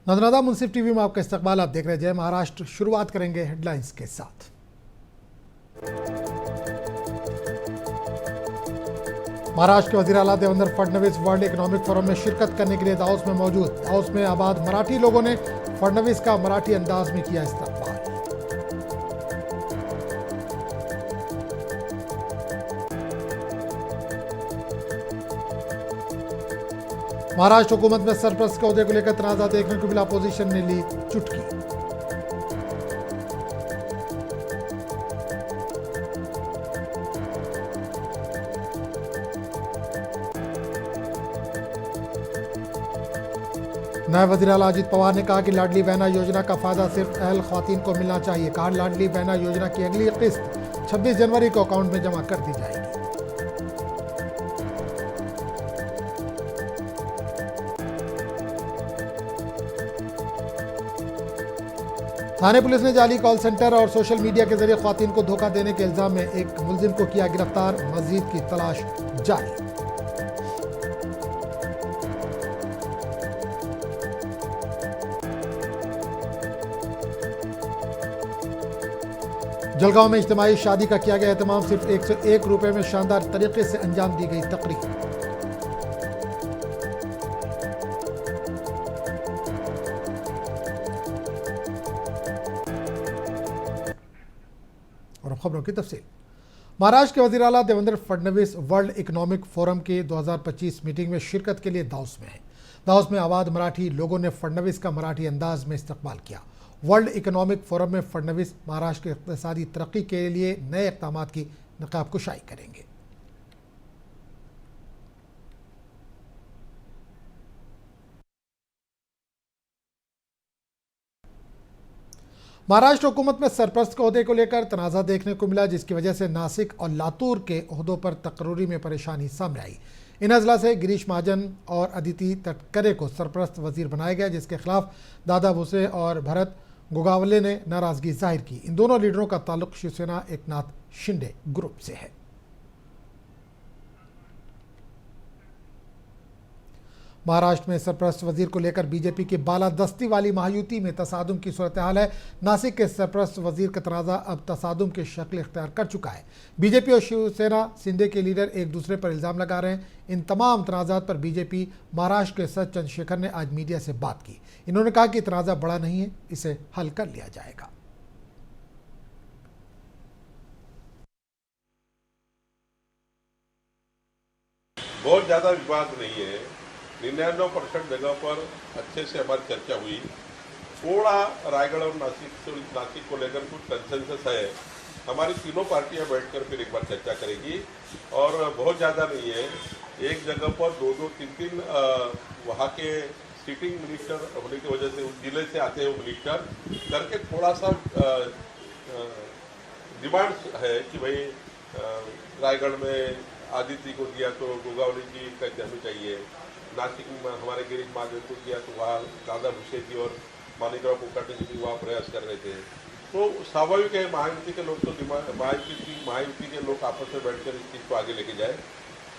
नदनादा मुंसिफ TV में आपका इस्तकबाल। आप देख रहे हैं जय महाराष्ट्र। शुरुआत करेंगे हेडलाइंस के साथ। महाराष्ट्र के वज़ीर आला Devendra Fadnavis world economic forum में शिरकत करने के लिए दावोस में मौजूद। दावोस में आबाद मराठी लोगों ने फडणवीस का मराठी अंदाज में किया इस्तकबाल। महाराष्ट्र हुकूमत में सरपरस्त के ओहदे को लेकर तनाज़ा देखने को मिला। अपोजिशन ने ली चुटकी। नायब वज़ीर आला अजीत पवार ने कहा कि लाडली बहना योजना का फायदा सिर्फ अहल ख्वातीन को मिलना चाहिए। कहा लाडली बहना योजना की अगली किस्त 26 जनवरी को अकाउंट में जमा कर दी जाएगी। थाने पुलिस ने जाली कॉल सेंटर और सोशल मीडिया के जरिए ख्वातीन को धोखा देने के इल्जाम में एक मुलजिम को किया गिरफ्तार। मजीद की तलाश जारी। जलगांव में इज्तिमाई शादी का किया गया एहतमाम। सिर्फ 101 रुपए में शानदार तरीके से अंजाम दी गई तकरीब। और खबरों की तफसील। महाराष्ट्र के वज़ीर आला Devendra Fadnavis world economic forum की 2025 मीटिंग में शिरकत के लिए दावोस में हैं। दावोस में आबाद मराठी लोगों ने फडणवीस का मराठी अंदाज में इस्तकबाल किया। वर्ल्ड इकोनॉमिक फोरम में फडणवीस महाराष्ट्र की इक़्तिसादी तरक्की के लिए नए इक़दामात की नकाब कुशाई करेंगे। महाराष्ट्र हुकूमत में सरपरस्त के ओहदे को लेकर तनाज़ा देखने को मिला, जिसकी वजह से नासिक और लातूर के ओहदों पर तकर्री में परेशानी सामने आई। इन अजला से गिरीश महाजन और अदिति तटकरे को सरपरस्त वजीर बनाया गया, जिसके खिलाफ दादा भुसे और भरत गोगावले ने नाराजगी जाहिर की। इन दोनों लीडरों का ताल्लुक शिवसेना एकनाथ शिंदे ग्रुप से है। महाराष्ट्र में सरपरस्त वजीर को लेकर बीजेपी की बालादस्ती वाली महायुति में तसादुम की सूरत हाल है। नासिक के सरपरस्त वजीर का तनाज़ा अब तसादुम की शक्ल इख्तियार कर चुका है। बीजेपी और शिवसेना शिंदे के लीडर एक दूसरे पर इल्ज़ाम लगा रहे हैं। इन तमाम तनाज़ात पर बीजेपी महाराष्ट्र के सचिव चंद्रशेखर ने आज मीडिया से बात की। इन्होंने कहा कि तनाज़ा बड़ा नहीं है, इसे हल कर लिया जाएगा। बहुत ज़्यादा विवाद नहीं है। 99% जगह पर अच्छे से हमारी चर्चा हुई। थोड़ा रायगढ़ और नासिक को लेकर कुछ कंसेंसस है। हमारी तीनों पार्टियां बैठकर फिर एक बार चर्चा करेगी और बहुत ज़्यादा नहीं है। एक जगह पर दो, तीन वहाँ के सिटिंग मिनिस्टर होने की वजह से उस जिले से आते हैं मिनिस्टर करके थोड़ा सा डिमांड है कि भाई रायगढ़ में आदित्य को दिया तो गोगावली जी का देना चाहिए। नासिक में हमारे गिरीश महाजन को दिया तो वहाँ दादा भुसे जी और मानिकराव कोकाटे जी वहाँ प्रयास कर रहे थे। तो स्वाभाविक है महायुति के लोग तो महायुति के लोग आपस में बैठकर इस चीज़ को आगे लेके जाए।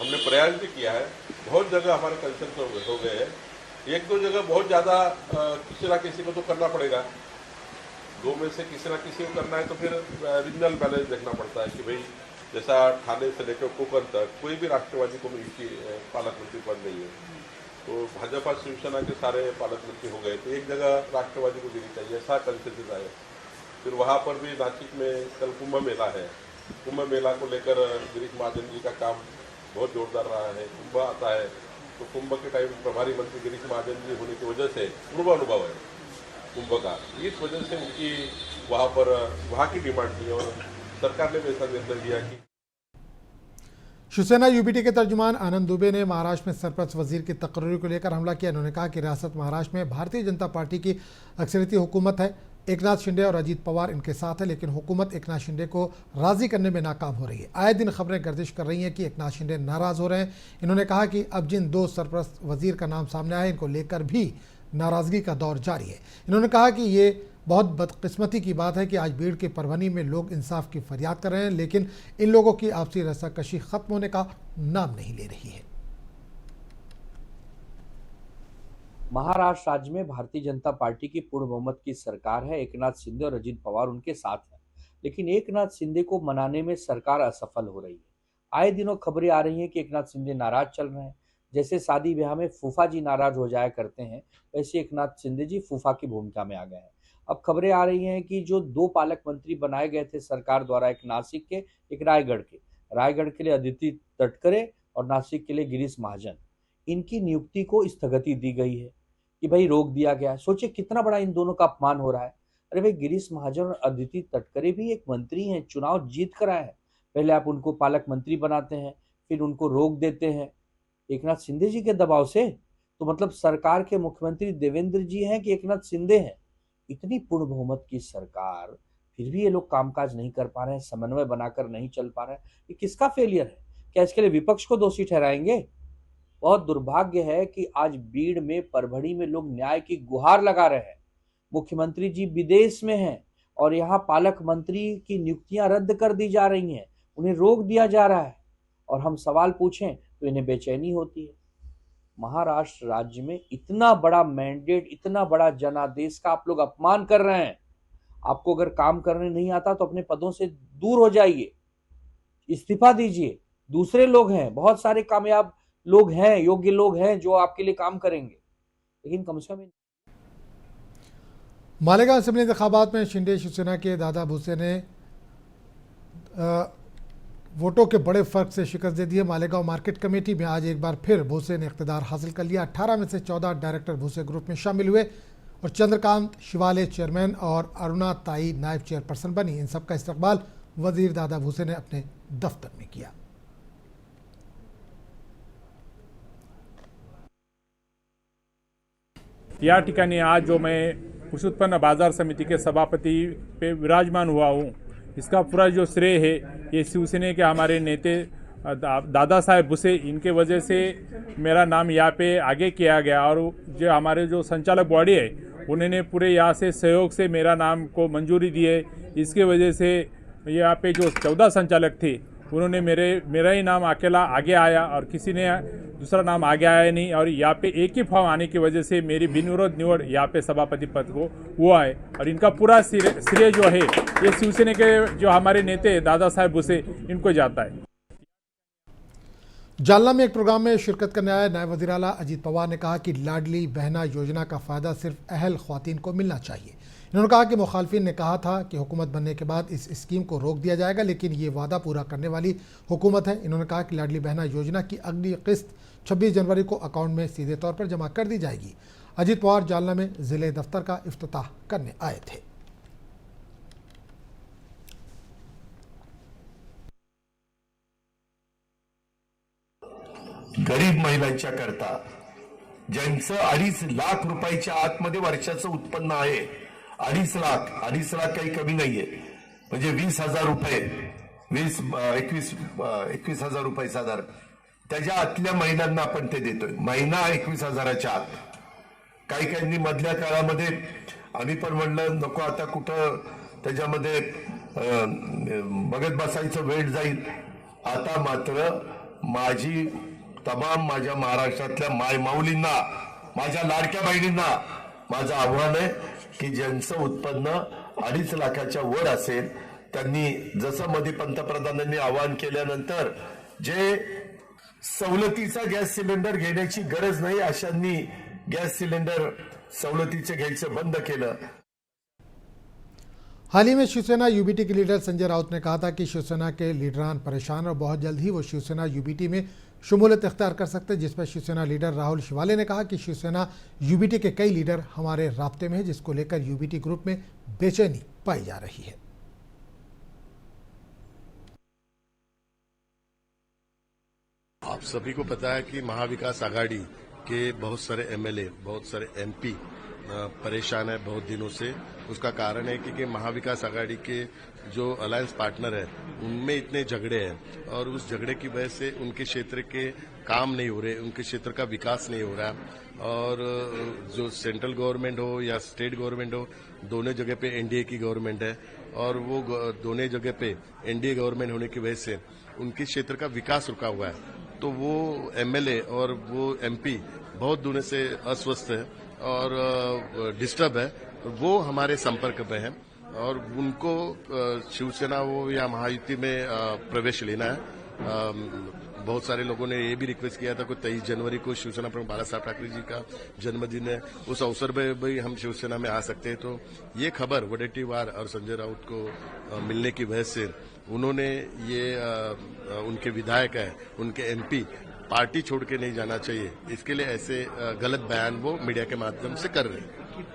हमने प्रयास भी किया है। बहुत जगह हमारे कंसेंसस हो गए हैं। एक दो जगह बहुत ज़्यादा किसी ना किसी को तो करना पड़ेगा। दो में से किसी ना किसी को करना है तो फिर रीजनल बैलेंस देखना पड़ता है कि भाई जैसा ठाणे से लेकर कोकण तक कोई भी राष्ट्रवादी को इसकी पालक मंत्री पद नहीं है। तो भाजपा शिवसेना के सारे पालक मंत्री हो गए तो एक जगह राष्ट्रवादी को देनी चाहिए, ऐसा कंसेंसस आए। फिर वहाँ पर भी नासिक में कल कुंभ मेला है। कुंभ मेला को लेकर गिरीश महाजन जी का काम बहुत जोरदार रहा है। कुंभ आता है तो कुंभ के टाइम प्रभारी मंत्री गिरीश महाजन जी होने की वजह से पूर्व अनुभव है कुंभ का। इस वजह से उनकी वहाँ पर वहाँ की डिमांड थी और सरकार ने भी ऐसा निर्णय लिया कि शिवसेना यूपीटी के तर्जुमान आनंद दुबे ने महाराष्ट्र में सरपरस्त वजीर की तकर्री को लेकर हमला किया। उन्होंने कहा कि रियासत महाराष्ट्र में भारतीय जनता पार्टी की अक्सरियती हुकूमत है। एकनाथ शिंदे और अजीत पवार इनके साथ है, लेकिन हुकूमत एकनाथ शिंदे को राजी करने में नाकाम हो रही है। आए दिन खबरें गर्दिश कर रही हैं कि एकनाथ शिंदे नाराज़ हो रहे हैं। इन्होंने कहा कि अब जिन दो सरपरस्त वजीर का नाम सामने आया इनको लेकर भी नाराज़गी का दौर जारी है। इन्होंने कहा कि ये बहुत बदकिस्मती की बात है कि आज भीड़ के परभनी में लोग इंसाफ की फरियाद कर रहे हैं, लेकिन इन लोगों की आपसी रस्साकशी खत्म होने का नाम नहीं ले रही है। महाराष्ट्र राज्य में भारतीय जनता पार्टी की पूर्ण बहुमत की सरकार है। एकनाथ शिंदे और अजित पवार उनके साथ हैं, लेकिन एकनाथ शिंदे को मनाने में सरकार असफल हो रही है। आए दिनों खबरें आ रही हैं कि एकनाथ शिंदे नाराज चल रहे हैं। जैसे शादी ब्याह में फूफा जी नाराज हो जाया करते हैं, वैसे एकनाथ शिंदे जी फूफा की भूमिका में आ गए हैं। अब खबरें आ रही हैं कि जो 2 पालक मंत्री बनाए गए थे सरकार द्वारा, एक नासिक के, एक रायगढ़ के। रायगढ़ के लिए अदिति तटकरे और नासिक के लिए गिरीश महाजन, इनकी नियुक्ति को स्थगिति दी गई है कि भाई रोक दिया गया। सोचिए कितना बड़ा इन दोनों का अपमान हो रहा है। अरे भाई, गिरीश महाजन और अदिति तटकरे भी एक मंत्री हैं, चुनाव जीत कर आए हैं। पहले आप उनको पालक मंत्री बनाते हैं, फिर उनको रोक देते हैं एकनाथ शिंदे जी के दबाव से। तो मतलब सरकार के मुख्यमंत्री देवेंद्र जी हैं कि एकनाथ शिंदे हैं? इतनी पूर्ण बहुमत की सरकार, फिर भी ये लोग कामकाज नहीं कर पा रहे हैं, समन्वय बनाकर नहीं चल पा रहे हैं। ये किसका फेलियर है? क्या इसके लिए विपक्ष को दोषी ठहराएंगे? बहुत दुर्भाग्य है कि आज बीड़ में, परभणी में लोग न्याय की गुहार लगा रहे हैं। मुख्यमंत्री जी विदेश में हैं और यहाँ पालक मंत्री की नियुक्तियां रद्द कर दी जा रही हैं, उन्हें रोक दिया जा रहा है। और हम सवाल पूछें तो इन्हें बेचैनी होती है। महाराष्ट्र राज्य में इतना बड़ा मैंडेट, इतना बड़ा जनादेश का आप लोग अपमान कर रहे हैं। आपको अगर काम करने नहीं आता तो अपने पदों से दूर हो जाइए, इस्तीफा दीजिए। दूसरे लोग हैं, बहुत सारे कामयाब लोग हैं, योग्य लोग हैं जो आपके लिए काम करेंगे, लेकिन कम से कम मालेगांव असेंबली इंतखाबात में शिंदे शिवसेना के दादा भूसे ने वोटों के बड़े फर्क से शिकस्त दे दी है। मालेगांव मार्केट कमेटी में आज एक बार फिर भूसे ने इख्तिदार हासिल कर लिया। 18 में से 14 डायरेक्टर भूसे ग्रुप में शामिल हुए और चंद्रकांत शिवाले चेयरमैन और अरुणा ताई नायब चेयरपर्सन बनी। इन सबका इस्तकबाल वजीर दादा भूसे ने अपने दफ्तर में किया। या ठिकाणी आज जो मैं कृषि उत्पन्न बाजार समिति के सभापति पे विराजमान हुआ हूँ, इसका पूरा जो श्रेय है ये शिवसेना के हमारे नेते दादा साहेब भूसे, इनके वजह से मेरा नाम यहाँ पे आगे किया गया। और जो हमारे जो संचालक बॉडी है उन्होंने पूरे यहाँ से सहयोग से मेरा नाम को मंजूरी दी है। इसके वजह से यहाँ पे जो 14 संचालक थे उन्होंने मेरा ही नाम अकेला आगे आया और किसी ने दूसरा नाम आगे आया नहीं। और यहाँ पे एक ही फॉर्म आने की वजह से मेरी बिनविरोध निवड यहाँ पे सभापति पद को हुआ है। और इनका पूरा श्रेय जो है ये शिवसेना के जो हमारे नेता दादा साहेब भूसे इनको जाता है। जालना में एक प्रोग्राम में शिरकत करने आए नायब वज़ीर आला अजीत पवार ने कहा कि लाडली बहना योजना का फ़ायदा सिर्फ अहल ख्वातीन को मिलना चाहिए। इन्होंने कहा कि मुखालफिन ने कहा था कि हुकूमत बनने के बाद इस स्कीम को रोक दिया जाएगा, लेकिन ये वादा पूरा करने वाली हुकूमत है। इन्होंने कहा कि लाडली बहना योजना की अगली किस्त 26 जनवरी को अकाउंट में सीधे तौर पर जमा कर दी जाएगी। अजीत पवार जालना में ज़िले दफ्तर का इफ्तिताह करने आए थे। गरीब महिलांच्या करता ज्यांचं 2.5 लाख रुपयाच्या आतमध्ये वर्षाचं उत्पन्न आहे, 2.5 लाख काही कमी नाहीये, म्हणजे 20,000 रुपये, 21,000 रुपये साधारण त्याच्या आतल्या महिलांना आपण ते देतोय। महिना 21,000च्या आत। काही काहींनी मधल्या काळामध्ये आम्ही पण म्हणलं नको आता कुठं त्याच्यामध्ये बघत बसायचं वेळ जाईल। आता मात्र माझी तमाम माझ्या महाराष्ट्रातल्या मायमाऊलींना, माझ्या लाडक्या बहिणींना माझं आव्हान आहे की ज्यांचं उत्पन्न 2.5 लाखाच्या वर असेल त्यांनी, जसं मध्ये पंतप्रधानांनी आवाहन केल्यानंतर जे सवलतीचा गॅस सिलेंडर घेण्याची गरज नाही अशांनी गॅस सिलेंडर सवलतीचे घ्यायचं बंद केलं। हाल ही में शिवसेना यूबीटी के लीडर संजय राउत ने कहा था कि शिवसेना के लीडरान परेशान और बहुत जल्द ही वो शिवसेना यूबीटी में शमूलियत इख्तियार कर सकते हैं, जिस पर शिवसेना लीडर राहुल शिवाले ने कहा कि शिवसेना यूबीटी के कई लीडर हमारे राब्ते में है, जिसको लेकर यूबीटी ग्रुप में बेचैनी पाई जा रही है। आप सभी को पता है कि महाविकास आघाड़ी के बहुत सारे एमएलए, बहुत सारे एमपी परेशान है बहुत दिनों से। उसका कारण है कि महाविकास आघाड़ी के जो अलायंस पार्टनर है उनमें इतने झगड़े हैं और उस झगड़े की वजह से उनके क्षेत्र के काम नहीं हो रहे, उनके क्षेत्र का विकास नहीं हो रहा। और जो सेंट्रल गवर्नमेंट हो या स्टेट गवर्नमेंट हो, दोनों जगह पे एनडीए की गवर्नमेंट है और वो दोनों जगह पे एनडीए गवर्नमेंट होने की वजह से उनके क्षेत्र का विकास रुका हुआ है। तो वो एमएलए और वो एमपी बहुत दिनों से अस्वस्थ है और डिस्टर्ब है, वो हमारे संपर्क में है और उनको शिवसेना वो या महायुति में प्रवेश लेना है। बहुत सारे लोगों ने ये भी रिक्वेस्ट किया था कि 23 जनवरी को शिवसेना प्रमुख बाला साहब ठाकरे जी का जन्मदिन है, उस अवसर पर भी हम शिवसेना में आ सकते हैं। तो ये खबर वडेट्टीवार और संजय राउत को मिलने की वजह से उन्होंने ये उनके विधायक है, उनके एमपी पार्टी छोड़ के नहीं जाना चाहिए, इसके लिए ऐसे गलत बयान वो मीडिया के माध्यम से कर रहे हैं।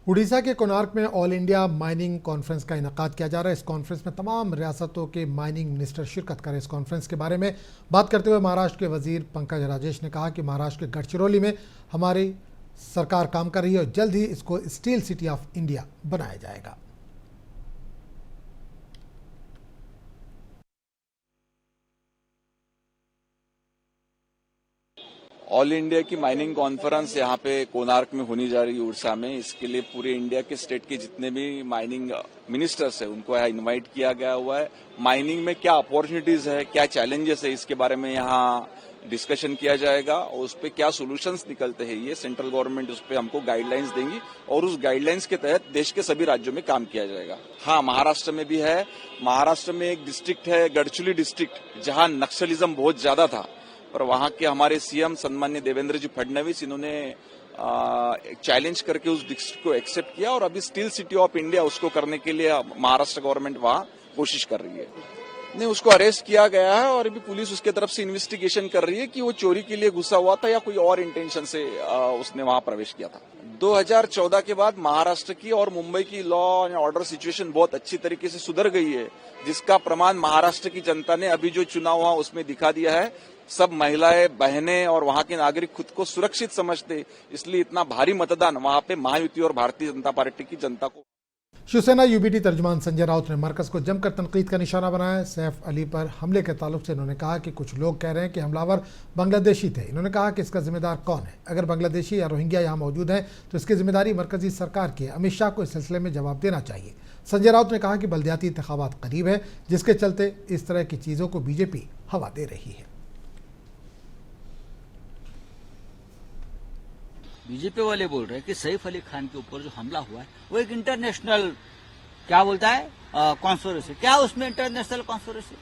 उड़ीसा के कोणार्क में ऑल इंडिया माइनिंग कॉन्फ्रेंस का इनेकाद किया जा रहा है। इस कॉन्फ्रेंस में तमाम रियासतों के माइनिंग मिनिस्टर शिरकत करें। इस कॉन्फ्रेंस के बारे में बात करते हुए महाराष्ट्र के वजीर पंकज राजेश ने कहा कि महाराष्ट्र के गढ़चिरौली में हमारी सरकार काम कर रही है और जल्द ही इसको स्टील सिटी ऑफ इंडिया बनाया जाएगा। ऑल इंडिया की माइनिंग कॉन्फ्रेंस यहाँ पे कोणार्क में होनी जा रही है उड़ीसा में। इसके लिए पूरे इंडिया के स्टेट के जितने भी माइनिंग मिनिस्टर्स है उनको यहाँ इनवाइट किया गया हुआ है। माइनिंग में क्या अपॉर्चुनिटीज है, क्या चैलेंजेस है, इसके बारे में यहाँ डिस्कशन किया जाएगा और उस पर क्या सोल्यूशंस निकलते हैं ये सेंट्रल गवर्नमेंट उस पर हमको गाइडलाइंस देंगी और उस गाइडलाइंस के तहत देश के सभी राज्यों में काम किया जाएगा। हाँ, महाराष्ट्र में भी है। महाराष्ट्र में एक डिस्ट्रिक्ट है गढ़चिरौली डिस्ट्रिक्ट, जहाँ नक्सलिज्म बहुत ज्यादा था, पर वहां के हमारे सीएम सन्मान्य देवेंद्र जी फडणवीस इन्होंने चैलेंज करके उस डिस्ट्रिक्ट को एक्सेप्ट किया और अभी स्टील सिटी ऑफ इंडिया उसको करने के लिए महाराष्ट्र गवर्नमेंट वहां कोशिश कर रही है। नहीं, उसको अरेस्ट किया गया है और अभी पुलिस उसके तरफ से इन्वेस्टिगेशन कर रही है कि वो चोरी के लिए घुसा हुआ था या कोई और इंटेंशन से उसने वहां प्रवेश किया था। 2014 के बाद महाराष्ट्र की और मुंबई की लॉ एंड ऑर्डर सिचुएशन बहुत अच्छी तरीके से सुधर गई है, जिसका प्रमाण महाराष्ट्र की जनता ने अभी जो चुनाव हुआ उसमें दिखा दिया है। सब महिलाएं, बहनें और वहां के नागरिक खुद को सुरक्षित समझते, इसलिए इतना भारी मतदान वहां पे महायुति और भारतीय जनता पार्टी की जनता को। शिवसेना यूबीटी तर्जुमान संजय राउत ने मरकज को जमकर तनकीद का निशाना बनाया। सैफ अली पर हमले के ताल्लुक से इन्होंने कहा कि कुछ लोग कह रहे हैं कि हमलावर बांग्लादेशी थे। इन्होंने कहा कि इसका जिम्मेदार कौन है। अगर बांग्लादेशी या रोहिंग्या यहाँ मौजूद हैं तो इसकी जिम्मेदारी मरकजी सरकार की है। अमित शाह को इस सिलसिले में जवाब देना चाहिए। संजय राउत ने कहा कि बल्दियाती इंतखाबात करीब है, जिसके चलते इस तरह की चीज़ों को बीजेपी हवा दे रही है। बीजेपी वाले बोल रहे हैं कि सैफ अली खान के ऊपर जो हमला हुआ है वो एक इंटरनेशनल क्या बोलता है कॉन्स्पिरेसी। क्या उसमें इंटरनेशनल कॉन्स्पिरेसी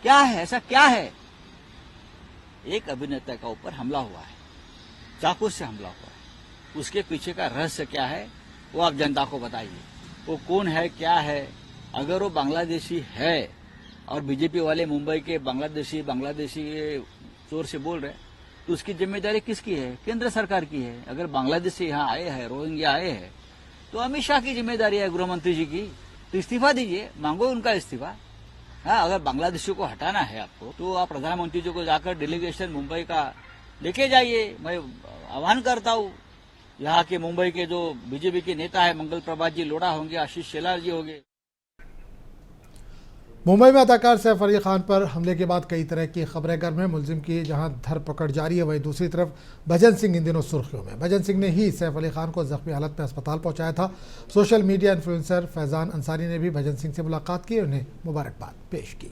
क्या है? ऐसा क्या है? एक अभिनेता का ऊपर हमला हुआ है, चाकू से हमला हुआ है, उसके पीछे का रहस्य क्या है वो आप जनता को बताइए। वो कौन है, क्या है? अगर वो बांग्लादेशी है और बीजेपी वाले मुंबई के बांग्लादेशी जोर से बोल रहे तो उसकी जिम्मेदारी किसकी है? केंद्र सरकार की है। अगर बांग्लादेश से यहाँ आए हैं, रोहिंग्या आए हैं, तो अमित शाह की जिम्मेदारी है, गृह मंत्री जी की। तो इस्तीफा दीजिए, मांगो उनका इस्तीफा। हाँ, अगर बांग्लादेशियों को हटाना है आपको तो आप प्रधानमंत्री जी को जाकर डेलीगेशन मुंबई का लेके जाइए। मैं आह्वान करता हूँ, यहाँ के मुंबई के जो बीजेपी के नेता है मंगल प्रभात जी लोढ़ा होंगे, आशीष शेलार जी होंगे। मुंबई में अदाकार सैफ अली खान पर हमले के बाद कई तरह की खबरें गर्म हैं। मुलजिम की जहां धरपकड़ जारी है, वहीं दूसरी तरफ भजन सिंह इन दिनों सुर्खियों में। भजन सिंह ने ही सैफ अली खान को जख्मी हालत में अस्पताल पहुंचाया था। Social media influencer Faizan Ansari ने भी भजन सिंह से मुलाकात की और उन्हें मुबारकबाद पेश की।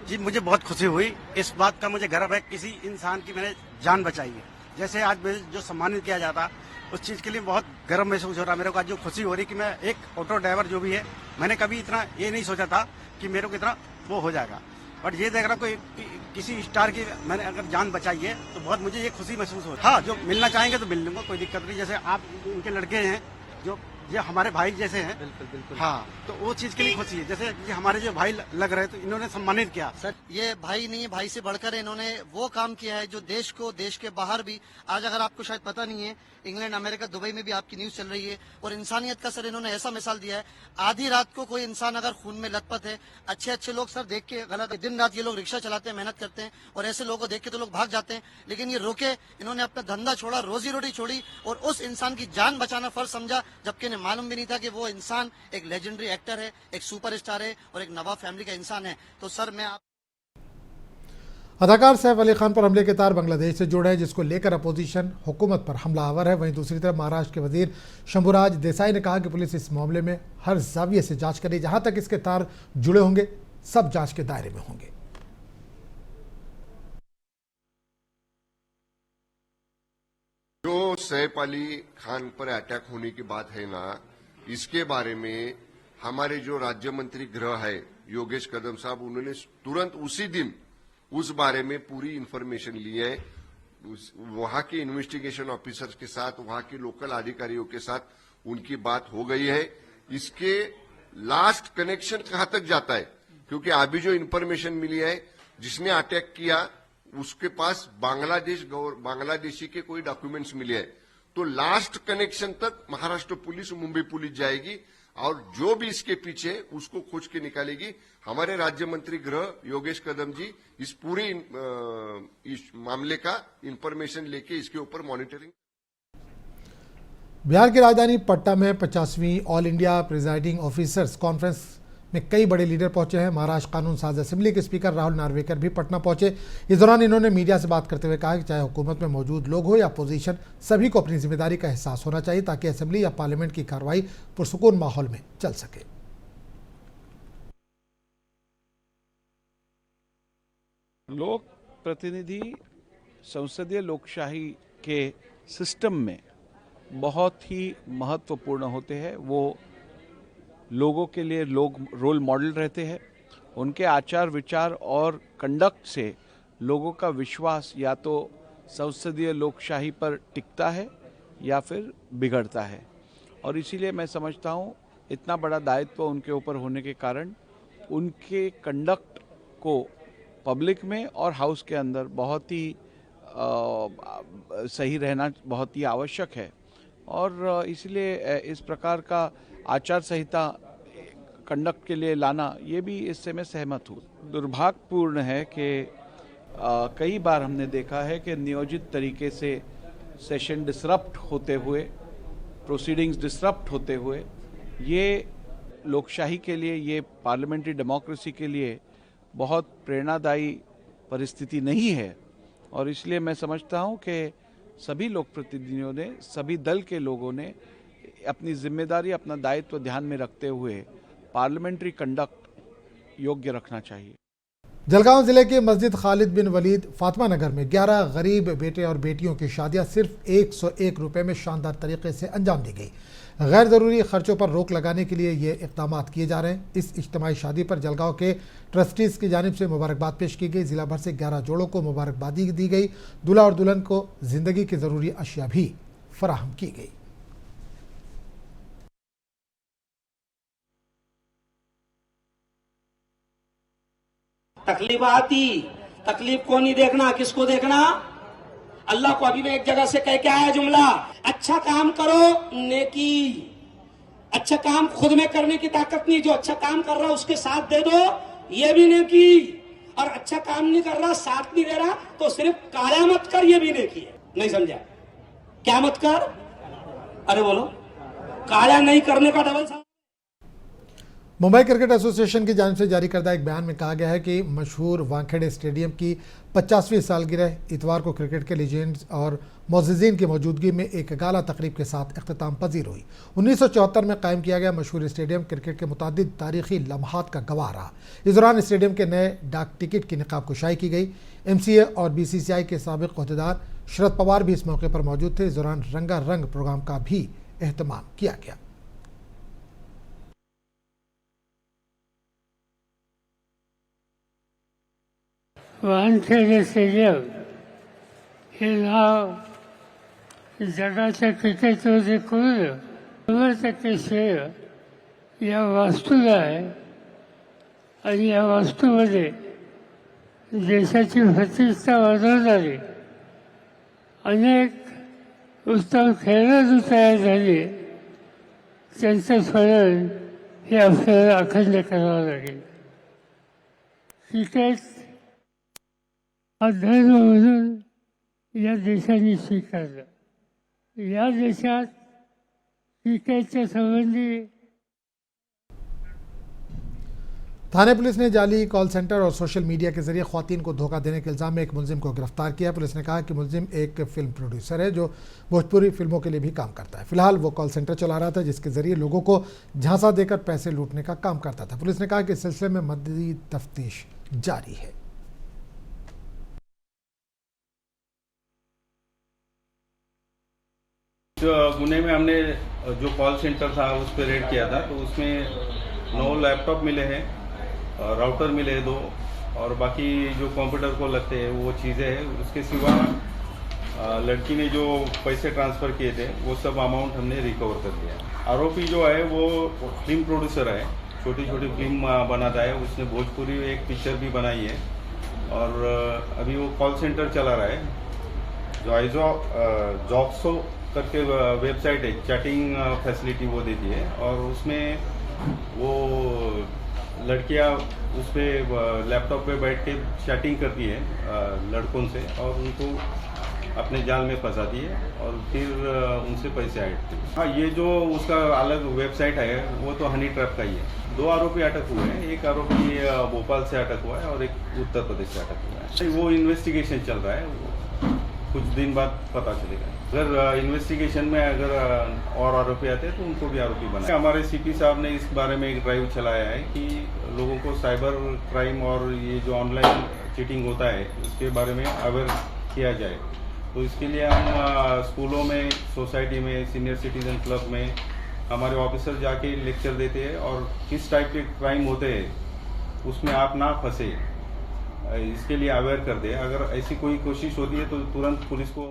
जी, मुझे बहुत खुशी हुई। इस बात का मुझे गर्व है, किसी इंसान की मैंने जान बचाई है। जैसे आज जो सम्मानित किया जाता, उस चीज के लिए बहुत गर्व महसूस हो रहा मेरे को। आज जो खुशी हो रही कि मैं एक ऑटो ड्राइवर जो भी है, मैंने कभी इतना ये नहीं सोचा था कि मेरे को इतना वो हो जाएगा। बट ये देख रहा कोई किसी स्टार की मैंने अगर जान बचाई है तो बहुत मुझे ये खुशी महसूस हो रही है। हाँ, जो मिलना चाहेंगे तो मिल लूंगा, कोई दिक्कत नहीं। जैसे आप उनके लड़के हैं जो ये हमारे भाई जैसे हैं। बिल्कुल बिल्कुल। हाँ, तो वो चीज के लिए खुशी है। जैसे ये हमारे जो भाई लग रहे तो इन्होंने सम्मानित किया। सर, ये भाई नहीं है, भाई से बढ़कर इन्होंने वो काम किया है जो देश को, देश के बाहर भी, आज अगर आपको शायद पता नहीं है, इंग्लैंड, अमेरिका, दुबई में भी आपकी न्यूज चल रही है। और इंसानियत का सर इन्होंने ऐसा मिसाल दिया है, आधी रात को कोई इंसान अगर खून में लथपथ है, अच्छे लोग सर देख के गलत, दिन रात ये लोग रिक्शा चलाते हैं, मेहनत करते हैं और ऐसे लोगों को देख के तो लोग भाग जाते हैं, लेकिन ये रोके, इन्होंने अपना धंधा छोड़ा, रोजी रोटी छोड़ी और उस इंसान की जान बचाना फर्ज समझा, जबकि इन्हें मालूम भी नहीं था कि वो इंसान एक लेजेंडरी एक्टर है, एक सुपरस्टार है और एक नवाब फैमिली का इंसान है। तो सर मैं अदाकार सैफ अली खान पर हमले के तार बांग्लादेश से जुड़े हैं, जिसको लेकर अपोजिशन हुकूमत पर हमलावर है। वहीं दूसरी तरफ महाराष्ट्र के वजीर शंभुराज देसाई ने कहा कि पुलिस इस मामले में हर जाविये से जांच करे, जहां तक इसके तार जुड़े होंगे सब जांच के दायरे में होंगे। जो सैफ अली खान पर अटैक होने की बात है ना, इसके बारे में हमारे जो राज्य मंत्री गृह है योगेश कदम साहब, उन्होंने तुरंत उसी दिन उस बारे में पूरी इंफॉर्मेशन ली है। वहां के इन्वेस्टिगेशन ऑफिसर्स के साथ, वहां के लोकल अधिकारियों के साथ उनकी बात हो गई है। इसके लास्ट कनेक्शन कहां तक जाता है, क्योंकि अभी जो इंफॉर्मेशन मिली है, जिसने अटैक किया उसके पास बांग्लादेशी के कोई डॉक्यूमेंट्स मिले हैं, तो लास्ट कनेक्शन तक महाराष्ट्र पुलिस, मुंबई पुलिस जाएगी और जो भी इसके पीछे उसको खोज के निकालेगी। हमारे राज्य मंत्री गृह योगेश कदम जी इस पूरे इस मामले का इंफॉर्मेशन लेके इसके ऊपर मॉनिटरिंग। बिहार की राजधानी पटना में 50वीं all India presiding officers conference में कई बड़े लीडर पहुंचे हैं। महाराष्ट्र कानून साज असेंबली के स्पीकर राहुल नार्वेकर भी पटना पहुंचे। इस दौरान इन्होंने मीडिया से बात करते हुए कहा कि चाहे हुकूमत में मौजूद लोग हो या अपोजिशन, सभी को अपनी जिम्मेदारी का एहसास होना चाहिए ताकि असेंबली या पार्लियामेंट की कार्रवाई पुरसुकून माहौल में चल सके। लोक प्रतिनिधि संसदीय लोकशाही के सिस्टम में बहुत ही महत्वपूर्ण होते हैं। वो लोगों के लिए रोल मॉडल रहते हैं। उनके आचार विचार और कंडक्ट से लोगों का विश्वास या तो संसदीय लोकशाही पर टिकता है या फिर बिगड़ता है। और इसीलिए मैं समझता हूँ इतना बड़ा दायित्व उनके ऊपर होने के कारण उनके कंडक्ट को पब्लिक में और हाउस के अंदर बहुत ही सही रहना बहुत ही आवश्यक है। और इसलिए इस प्रकार का आचार संहिता कंडक्ट के लिए लाना, ये भी इससे मैं सहमत हूँ। दुर्भाग्यपूर्ण है कि कई बार हमने देखा है कि नियोजित तरीके से सेशन डिसरप्ट होते हुए, प्रोसीडिंग्स डिसरप्ट होते हुए, ये लोकशाही के लिए, ये पार्लियामेंट्री डेमोक्रेसी के लिए बहुत प्रेरणादायी परिस्थिति नहीं है। और इसलिए मैं समझता हूँ कि सभी लोक प्रतिनिधियों ने, सभी दल के लोगों ने अपनी जिम्मेदारी, अपना दायित्व ध्यान में रखते हुए पार्लियामेंट्री कंडक्ट योग्य रखना चाहिए। जलगांव जिले के मस्जिद खालिद बिन वलीद फातिमा नगर में 11 गरीब बेटे और बेटियों की शादियां सिर्फ 101 रुपए में शानदार तरीके से अंजाम दी गई। गैर ज़रूरी खर्चों पर रोक लगाने के लिए ये इक़दाम किए जा रहे हैं। इस इज्तिमाई शादी पर जलगांव के ट्रस्टीज़ की जानिब से मुबारकबाद पेश की गई। ज़िला भर से 11 जोड़ों को मुबारकबादी दी गई। दूल्हा और दुल्हन को ज़िंदगी की ज़रूरी अशिया भी फराहम की गई। तकलीफ आती, तकलीफ को नहीं देखना, किसको देखना? अल्लाह को। अभी मैं एक जगह से कह के आया जुमला, अच्छा काम करो, नेकी। अच्छा काम खुद में करने की ताकत नहीं, जो अच्छा काम कर रहा है उसके साथ दे दो, ये भी नेकी। और अच्छा काम नहीं कर रहा, साथ नहीं दे रहा, तो सिर्फ काया मत कर, ये भी नेकी है। नहीं समझा? क्या मत कर? अरे बोलो, काया नहीं करने का डबल। मुंबई क्रिकेट एसोसिएशन की जानिब से जारी करदा एक बयान में कहा गया है कि मशहूर वानखेड़े स्टेडियम की 50वीं सालगिरह इतवार को क्रिकेट के लीजेंड्स और मोअज़्ज़िज़ीन की मौजूदगी में एक गाला तकरीब के साथ इख्तिताम पजीर हुई। 1974 में कायम किया गया मशहूर स्टेडियम क्रिकेट के मुतादिद तारीखी लम्हात का गवाह रहा। इस दौरान स्टेडियम के नए डाक टिकट की निकाब कुशाई की गई। MCA और BCCI के साबिक़ अहदेदार शरद पवार भी इस मौके पर मौजूद थे। इस दौरान रंगारंग प्रोग्राम का भी एहतमाम किया गया। वानखेड़े स्टेडियम हे नाव जगाच्या क्रिकेटमध्ये करून 100% श्रेय या वास्तूला आहे आणि या वास्तूमध्ये देशाची प्रतिष्ठा वाढवणारी अनेक उत्तम खेळाडू तयार झाले, त्यांचं स्मरण हे आपल्याला अखंड करावं लागेल। क्रिकेट हा धर्म म्हणून या देशाने स्वीकारला। या देशात क्रिकेटच्या संबंधी थाने पुलिस ने जाली कॉल सेंटर और सोशल मीडिया के जरिए ख्वातीन को धोखा देने के इल्जाम में एक मुलजिम को गिरफ्तार किया। पुलिस ने कहा कि मुलजिम एक फिल्म प्रोड्यूसर है जो भोजपुरी फिल्मों के लिए भी काम करता है। फिलहाल वो कॉल सेंटर चला रहा था जिसके जरिए लोगों को झांसा देकर पैसे लूटने का काम करता था। पुलिस ने कहा कि इस सिलसिले में मज़ीद तफ्तीश जारी है। गुने में हमने जो कॉल सेंटर था उस पर रेड किया था, तो उसमें 9 लैपटॉप मिले हैं, राउटर मिले हैं 2, और बाकी जो कंप्यूटर को लगते हैं वो चीज़ें हैं। उसके सिवा लड़की ने जो पैसे ट्रांसफ़र किए थे वो सब अमाउंट हमने रिकवर कर लिया। आरोपी जो है वो फिल्म प्रोड्यूसर है, छोटी छोटी फिल्म बनाता है। उसने भोजपुरी एक पिक्चर भी बनाई है और अभी वो कॉल सेंटर चला रहा है। जो आइजो जॉब्सो करके वेबसाइट है, चैटिंग फैसिलिटी वो देती है, और उसमें वो लड़कियां उस पर लैपटॉप पे बैठ के चैटिंग करती है लड़कों से और उनको अपने जाल में फंसाती है और फिर उनसे पैसे ऐंठती है। हाँ, ये जो उसका अलग वेबसाइट है वो तो हनी ट्रैप का ही है। 2 आरोपी अटक हुए हैं, एक आरोपी भोपाल से अटक हुआ है और एक उत्तर प्रदेश से अटक हुआ है। वो इन्वेस्टिगेशन चल रहा है, कुछ दिन बाद पता चलेगा। अगर इन्वेस्टिगेशन में अगर और आरोपी आते हैं तो उनको भी आरोपी बनाए। हमारे सीपी साहब ने इस बारे में एक ड्राइव चलाया है कि लोगों को साइबर क्राइम और ये जो ऑनलाइन चीटिंग होता है उसके बारे में अवेयर किया जाए। तो इसके लिए हम स्कूलों में, सोसाइटी में, सीनियर सिटीजन क्लब में हमारे ऑफिसर जाके लेक्चर देते हैं और किस टाइप के क्राइम होते हैं उसमें आप ना फंसे, इसके लिए अवेयर कर दे। अगर ऐसी कोई कोशिश होती है तो तुरंत पुलिस को।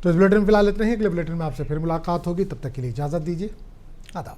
तो इस बुलेटिन में फिलहाल इतना ही। अगले बुलेटिन में आपसे फिर मुलाकात होगी, तब तक के लिए इजाज़त दीजिए। आदाब।